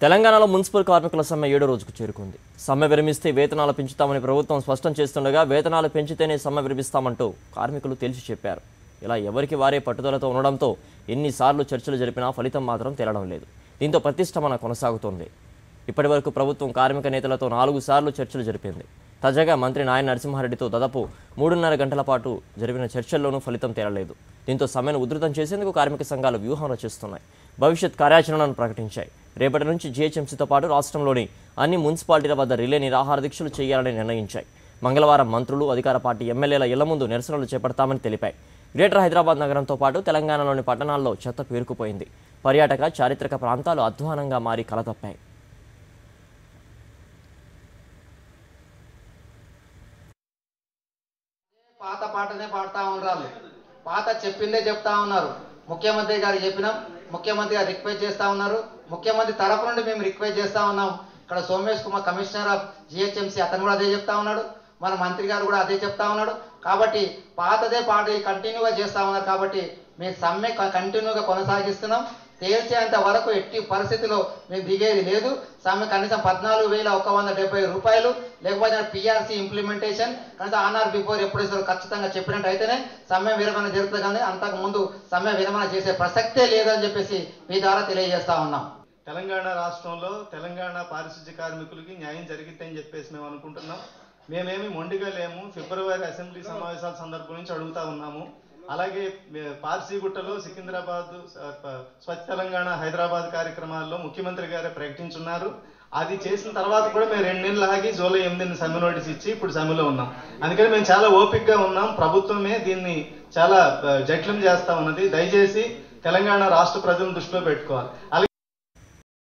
తెలంగాణలో మున్సిపల్ కార్మికుల సమ్మె 7వ రోజుకు చేరుకుంది. సమ్మె విరమిస్తే వేతనాలు పెంచుతామని ప్రభుత్వం స్పష్టం చేస్తుండగా వేతనాలు పెంచితేనే సమ్మె విరమిస్తామంటూ కార్మికులు తేల్చి చెప్పారు. ఇలా ఎవరికి వారే పట్టుదలతో ఉండడంతో ఎన్నిసార్లు చర్చలు జరిపినా ఫలితం మాత్రం తేలడం లేదు. దీంతో ప్రతిష్టంభన కొనసాగుతోంది. ఇప్పటివరకు ప్రభుత్వం కార్మిక నేతలతో 4 సార్లు చర్చలు జరిపింది. తాజాగా మంత్రి నాయన నరసింహారెడ్డితో దాదాపు 3.5 గంటల పాటు జరిపిన చర్చల్లోనూ ఫలితం తేలలేదు. దీంతో సమ్మెను ఉధృతం చేసేందుకు కార్మిక సంఘాలు వ్యూహం రచిస్తున్నాయి. భవిష్యత్ కార్యాచరణను ప్రకటించాయి. రేపటి నుంచి జీహెచ్ఎంసీతో పాటు రాష్ట్రంలోని అన్ని మున్సిపాలిటీల వద్ద రిలే నిరాహార దీక్షలు చేయాలని నిర్ణయించాయి. మంగళవారం మంత్రులు, అధికార పార్టీ ఎమ్మెల్యేల ఇళ్ల ముందు నిరసనలు చేపడతామని తెలిపాయి. గ్రేటర్ హైదరాబాద్ నగరంతో పాటు తెలంగాణలోని పట్టణాల్లో చెత్త పేరుకుపోయింది. పర్యాటక, చారిత్రక ప్రాంతాలు అధ్వానంగా మారి కలతప్పాయి. పాత పాటనే పాడుతూ ఉన్నారు. పాత చెప్పిందే చెప్తా ఉన్నారు. ముఖ్యమంత్రి గారు చెప్పినాం, ముఖ్యమంత్రి గారు రిక్వెస్ట్ చేస్తూ ఉన్నారు. ముఖ్యమంత్రి తరపు నుండి మేము రిక్వెస్ట్ చేస్తూ ఉన్నాం. ఇక్కడ Somesh Kumar commissioner of GHMC అతను కూడా అదే చెప్తా ఉన్నాడు. మన మంత్రి గారు కూడా అదే చెప్తా ఉన్నాడు. కాబట్టి పాతదే పాట కంటిన్యూగా చేస్తూ ఉన్నారు. కాబట్టి మేము సమ్మె కంటిన్యూగా కొనసాగిస్తున్నాం. తేల్చేంత వరకు ఎట్టి పరిస్థితిలో మేము దిగేది లేదు. సమ్మె కనీసం 14,170 రూపాయలు, లేకపోతే పిఆర్సీ ఇంప్లిమెంటేషన్ కనీసం ఆన్ఆర్ బిఫోర్ ఎప్పుడు ఖచ్చితంగా చెప్పినట్టు అయితేనే సమ్మె విరమణ జరుగుతుంది. కానీ అంతకుముందు సమ్మె విరమణ చేసే ప్రసక్తే లేదని చెప్పేసి మీ ద్వారా తెలియజేస్తా ఉన్నాం. తెలంగాణ రాష్ట్రంలో తెలంగాణ పారిశుద్ధ్య కార్మికులకి న్యాయం జరిగిద్దని చెప్పేసి మేము అనుకుంటున్నాం. మేమేమి మొండిగా లేము. ఫిబ్రవరి అసెంబ్లీ సమావేశాల సందర్భం నుంచి అడుగుతా ఉన్నాము. అలాగే పార్సీగుట్టలో సికింద్రాబాద్ స్వచ్ఛ తెలంగాణ హైదరాబాద్ కార్యక్రమాల్లో ముఖ్యమంత్రి గారే ప్రకటించున్నారు. అది చేసిన తర్వాత కూడా మేము 2 నెలలు ఆగి జూలై 8ని సమ్మె నోటీస్ ఇచ్చి ఇప్పుడు సమ్మెలో ఉన్నాం. అందుకని మేము చాలా ఓపికగా ఉన్నాం. ప్రభుత్వమే దీన్ని చాలా జటిలం చేస్తా ఉన్నది. దయచేసి తెలంగాణ రాష్ట్ర ప్రజలను దృష్టిలో పెట్టుకోవాలి.